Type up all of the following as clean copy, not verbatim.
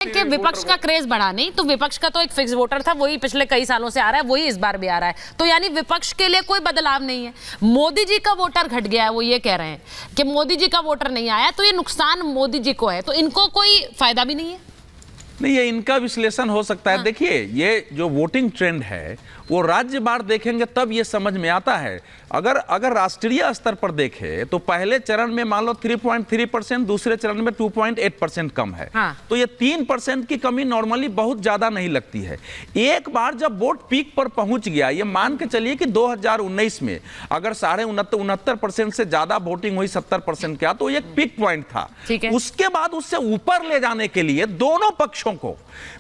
कि विपक्ष का क्रेज बढ़ा नहीं, तो विपक्ष का तो एक फिक्स वोटर था, वही पिछले कई सालों से आ रहा है, वही इस बार भी आ रहा है। तो यानी विपक्ष के लिए कोई बदलाव नहीं है। मोदी जी का वोटर घट गया है, वो ये कह रहे हैं कि मोदी जी का वोटर नहीं आया, तो ये नुकसान मोदी जी को है, तो इनको कोई फायदा भी नहीं है। नहीं, ये इनका विश्लेषण हो सकता है। हाँ। देखिए, ये जो वोटिंग ट्रेंड है वो राज्य बार देखेंगे तब ये समझ में आता है। अगर राष्ट्रीय स्तर पर देखें तो पहले चरण में मान लो 3.3%, दूसरे चरण में 2.8% कम है। हाँ। तो ये 3% की कमी नॉर्मली बहुत ज्यादा नहीं लगती है। एक बार जब वोट पीक पर पहुंच गया, ये मान के चलिए कि 2019 में अगर 69% से ज्यादा वोटिंग हुई 70% क्या, तो एक पीक पॉइंट था। ठीक है। उसके बाद उससे ऊपर ले जाने के लिए दोनों पक्षों को,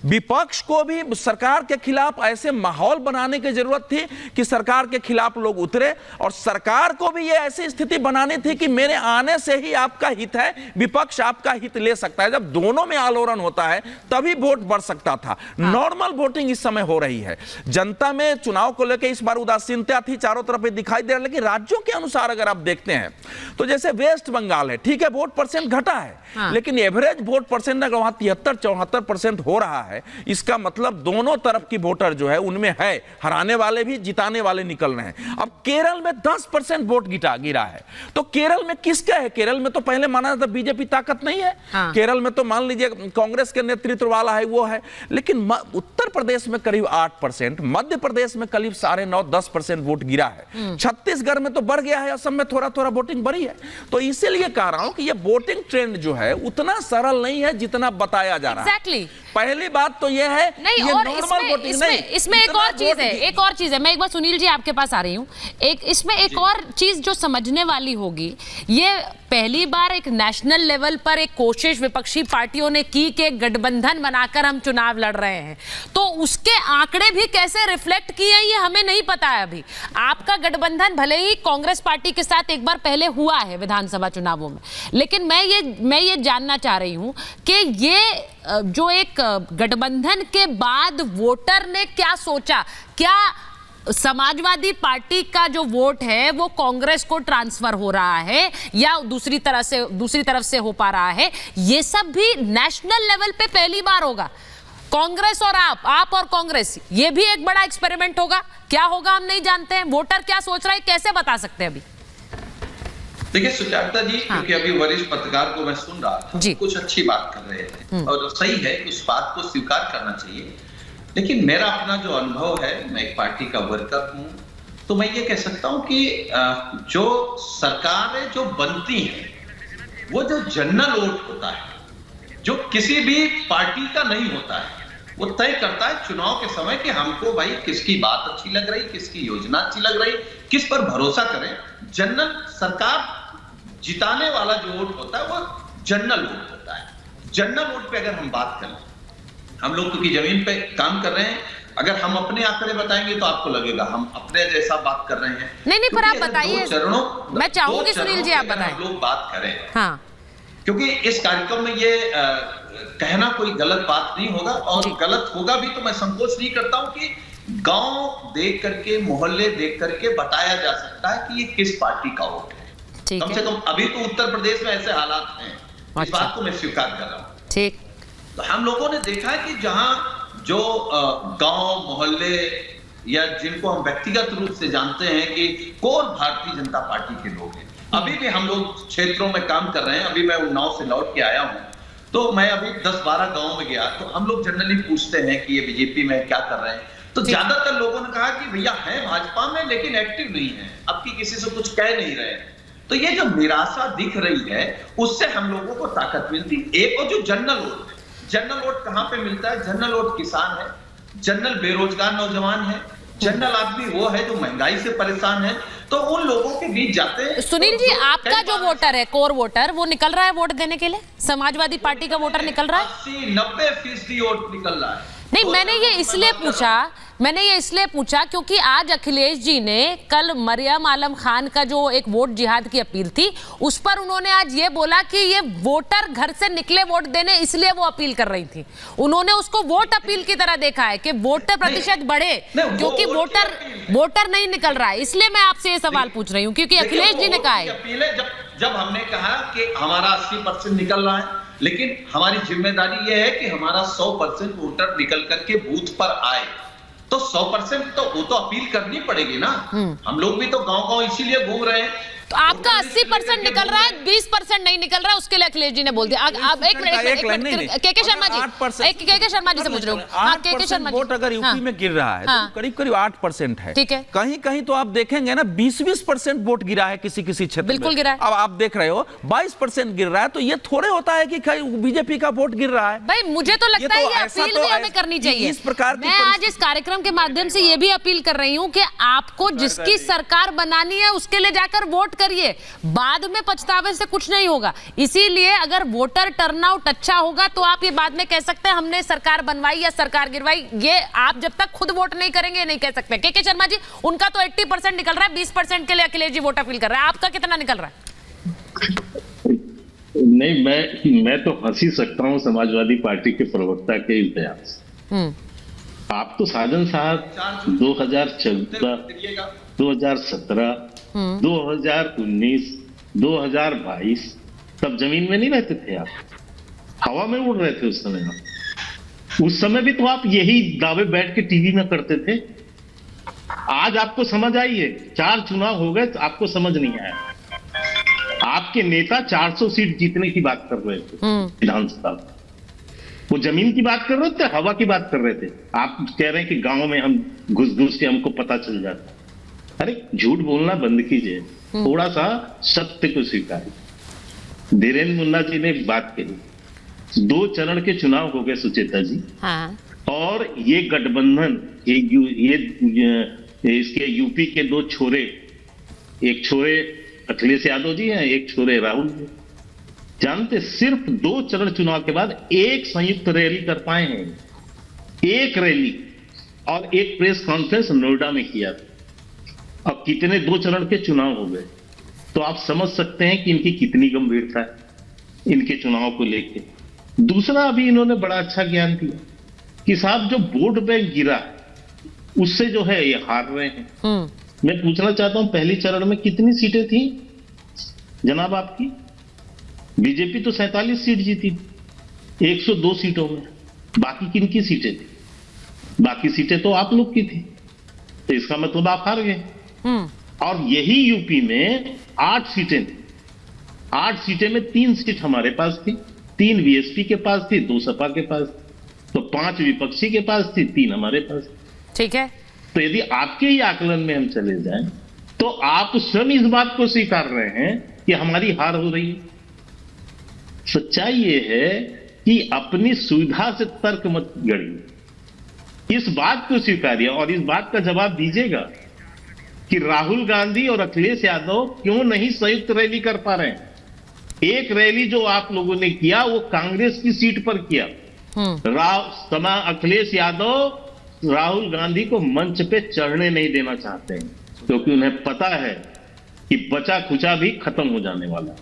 विपक्ष को भी सरकार के खिलाफ ऐसे माहौल बनाने की जरूरत थी कि सरकार के खिलाफ लोग उतरे, और सरकार को भी ये ऐसी स्थिति बनानी थी कि मेरे आने से ही आपका हित है, विपक्ष आपका हित ले सकता है। जब दोनों में आलोड़न होता है तभी वोट बढ़ सकता था। नॉर्मल वोटिंग इस समय हो रही है। जनता में चुनाव को लेकर इस बार उदासीनता थी, चारों तरफ ये दिखाई दे रहा है। लेकिन राज्यों के अनुसार अगर आप देखते हैं तो जैसे वेस्ट बंगाल है, ठीक है, वोट परसेंट घटा है। हाँ। लेकिन लेकिन एवरेज वोट परसेंट अगर वहां 73-74% हो रहा है, इसका मतलब दोनों तरफ की वोटर जो है उनमें है, हराने वाले भी जिताने वाले निकल रहे हैं। अब केरल में 10% वोट गिरा है, तो केरल में किसका है? केरल में तो पहले माना था बीजेपी ताकत नहीं है। हाँ। केरल में तो मान लीजिए कांग्रेस के नेतृत्व वाला है, वो है। लेकिन उत्तर प्रदेश में करीब 8%, मध्य प्रदेश में करीब 9.5-10% वोट गिरा है। छत्तीसगढ़ में तो बढ़ गया है, असम में थोड़ा थोड़ा वोटिंग बढ़ी है। तो इसीलिए कह रहा हूं कि ये वोटिंग ट्रेंड जो है उतना सरल नहीं है जितना बताया जा रहा है। Exactly. पहली बात तो यह है नहीं, ये और नॉर्मल वोटिंग नहीं, इसमें एक और चीज है, मैं एक बार सुनील जी आपके पास आ रही हूँ। इसमें एक और चीज जो समझने वाली होगी, ये पहली बार एक नेशनल लेवल पर एक कोशिश विपक्षी पार्टियों ने की कि गठबंधन बनाकर हम चुनाव लड़ रहे हैं, तो उसके आंकड़े भी कैसे रिफ्लेक्ट किए ये हमें नहीं पता है अभी। आपका गठबंधन भले ही कांग्रेस पार्टी के साथ एक बार पहले हुआ है विधानसभा चुनावों में, लेकिन मैं ये जानना चाह रही हूं कि ये जो एक गठबंधन के बाद वोटर ने क्या सोचा, क्या समाजवादी पार्टी का जो वोट है वो कांग्रेस को ट्रांसफर हो रहा है या दूसरी तरफ से हो पा रहा है, ये सब भी नेशनल लेवल पे पहली बार होगा। कांग्रेस और आप और कांग्रेस, ये भी एक बड़ा एक्सपेरिमेंट होगा। क्या होगा हम नहीं जानते हैं, वोटर क्या सोच रहा है कैसे बता सकते हैं अभी? देखिए सुजाता जी, हाँ। क्योंकि अभी वरिष्ठ पत्रकार को मैं सुन रहा था, कुछ अच्छी बात कर रहे थे और सही है, उस बात को स्वीकार करना चाहिए। लेकिन मेरा अपना जो अनुभव है, मैं एक पार्टी का वर्कर हूं, तो मैं ये कह सकता हूं कि जो सरकारें जो बनती हैं वो जो जनरल वोट होता है, जो किसी भी पार्टी का नहीं होता है, वो तय करता है चुनाव के समय कि हमको भाई किसकी बात अच्छी लग रही, किसकी योजना अच्छी लग रही, किस पर भरोसा करें। जनरल सरकार जिताने वाला जो वोट होता है वो जनरल वोट होता है। जनरल वोट पे अगर हम बात करें, हम लोग तो की जमीन पे काम कर रहे हैं, अगर हम अपने आंकड़े बताएंगे तो आपको लगेगा हम अपने जैसा बात कर रहे हैं। नहीं, पर आप बताइए, मैं चाहूंगी सुनील जी आप बताएं। हम लोग बात करें, हाँ, क्योंकि इस कार्यक्रम में ये कहना कोई गलत बात नहीं होगा, और गलत होगा भी तो मैं संकोच नहीं करता हूं कि गांव देख करके, मोहल्ले देख करके बताया जा सकता है कि ये किस पार्टी का वोट है। कम से कम अभी तो उत्तर प्रदेश में ऐसे हालात हैं, इस बात को मैं स्वीकार कर रहा हूं। ठीक। तो हम लोगों ने देखा है कि जहां जो गांव मोहल्ले या जिनको हम व्यक्तिगत रूप से जानते हैं कि कौन भारतीय जनता पार्टी के लोग हैं, अभी भी हम लोग क्षेत्रों में काम कर रहे हैं। अभी मैं उन्नाव से लौट के आया हूं, तो मैं अभी 10-12 गांव में गया, तो हम लोग जनरली पूछते हैं कि ये बीजेपी में क्या कर रहे हैं, तो ज्यादातर लोगों ने कहा कि भैया है भाजपा में लेकिन एक्टिव नहीं है, अब की किसी से कुछ कह नहीं रहे। तो ये जो निराशा दिख रही है, उससे हम लोगों को ताकत मिलती। एक और जो जनरल वोट है, जनरल वोट कहां पे मिलता है? जनरल वोट किसान है, जनरल बेरोजगार नौजवान है, जनरल आदमी वो है जो महंगाई से परेशान है, तो उन लोगों के बीच जाते हैं। सुनील जी, आपका जो वोटर है, कोर वोटर, वो निकल रहा है वोट देने के लिए? समाजवादी पार्टी का वोटर निकल रहा है? 80-90% वोट निकल रहा है। नहीं, मैंने ये इसलिए पूछा क्योंकि आज अखिलेश जी ने कल मरियम आलम खान का जो एक वोट जिहाद की अपील थी, उस पर उन्होंने आज ये बोला कि ये वोटर घर से निकले वोट देने, इसलिए वो अपील कर रही थी। उन्होंने उसको वोट अपील की तरह देखा है कि वोटर प्रतिशत बढ़े, क्योंकि वोटर नहीं निकल रहा है। इसलिए मैं आपसे ये सवाल पूछ रही हूँ, क्योंकि अखिलेश जी ने कहा है। जब हमने कहा कि हमारा 80% निकल रहा है, लेकिन हमारी जिम्मेदारी यह है कि हमारा 100% वोटर निकल करके बूथ पर आए। तो 100% तो वो तो अपील करनी पड़ेगी ना। हम लोग भी तो गांव-गांव इसीलिए घूम रहे हैं। तो आपका 80% निकल रहा है, 20% नहीं निकल रहा है, उसके लिए अखिलेश जी ने बोल दिया। अब एक मिनट, के शर्मा जी, के शर्मा जी से पूछ रहे हो, आप के शर्मा जी, वोट अगर यूपी में गिर रहा है तो करीब करीब 8% है। ठीक है, कहीं कहीं तो आप देखेंगे ना 20% वोट गिरा है किसी किसी क्षेत्र में, बिल्कुल गिरा है। अब आप देख रहे हो 22% गिर रहा है, तो ये थोड़े होता है कि बीजेपी का वोट गिर रहा है। भाई मुझे तो लगता है ये अपील भी हमें करनी चाहिए। इस प्रकार मैं आज इस कार्यक्रम के माध्यम से ये भी अपील कर रही हूँ कि आपको जिसकी सरकार बनानी है उसके लिए जाकर वोट करिए, बाद में पछतावे से कुछ नहीं होगा। इसीलिए अगर वोटर टर्नआउट अच्छा होगा तो आप ये बाद में कह सकते हैं हमने सरकार बनवाई या सरकार गिरवाई। ये आप जब तक खुद वोट नहीं करेंगे नहीं कह सकते। के शर्मा जी, उनका तो 80% निकल रहा है, 20% के लिए अखिलेश जी वोट अपील कर रहा है, आपका कितना निकल रहा है? नहीं, मैं तो हंस ही सकता हूं समाजवादी पार्टी के प्रवक्ता के इस बयान से। आप तो साजन साहब 2014, 2017, 2019, 2022 तब जमीन में नहीं रहते थे, आप हवा में उड़ रहे थे उस समय। उस समय भी तो आप यही दावे बैठ के टीवी में करते थे। आज आपको समझ आई है, 4 चुनाव हो गए तो आपको समझ नहीं आया। आपके नेता 400 सीट जीतने की बात कर रहे थे विधानसभा, वो जमीन की बात कर रहे थे, हवा की बात कर रहे थे। आप कह रहे हैं कि गांव में हम घुस घुस के हमको पता चल जाता। अरे झूठ बोलना बंद कीजिए, थोड़ा सा सत्य को स्वीकारिए। धीरेन्द्र मुन्ना जी ने एक बात कही, 2 चरण के चुनाव हो गए सुचेता जी। हाँ। और ये गठबंधन, ये इसके यूपी के 2 छोरे, एक छोरे अखिलेश यादव जी हैं, एक छोरे राहुल जी। जानते, सिर्फ 2 चरण चुनाव के बाद एक संयुक्त रैली कर पाए हैं, एक रैली और एक प्रेस कॉन्फ्रेंस नोएडा में किया। अब कितने 2 चरण के चुनाव हो गए, तो आप समझ सकते हैं कि इनकी कितनी गंभीरता है इनके चुनाव को लेके। दूसरा, अभी इन्होंने बड़ा अच्छा ज्ञान दिया कि साहब जो वोट बैंक गिरा उससे जो है ये हार रहे हैं। मैं पूछना चाहता हूं, पहली चरण में कितनी सीटें थी जनाब आपकी? बीजेपी तो 47 सीट जीती 102 सीटों में। बाकी किनकी सीटें थी? बाकी सीटें तो आप लोग की थी, तो इसका मतलब आप हार गए। और यही यूपी में 8 सीटें थी, 8 सीटें में 3 सीट हमारे पास थी, 3 बीएसपी के पास थी, 2 सपा के पास, तो 5 विपक्षी के पास थी, 3 हमारे पास। ठीक है, तो यदि आपके ही आकलन में हम चले जाएं तो आप स्वयं इस बात को स्वीकार रहे हैं कि हमारी हार हो रही है। सच्चाई ये है कि अपनी सुविधा से तर्क मत गढ़िए, इस बात को स्वीकारिए और इस बात का जवाब दीजिएगा कि राहुल गांधी और अखिलेश यादव क्यों नहीं संयुक्त रैली कर पा रहे हैं। एक रैली जो आप लोगों ने किया वो कांग्रेस की सीट पर किया। अखिलेश यादव राहुल गांधी को मंच पे चढ़ने नहीं देना चाहते हैं, क्योंकि उन्हें पता है कि बचा खुचा भी खत्म हो जाने वाला है।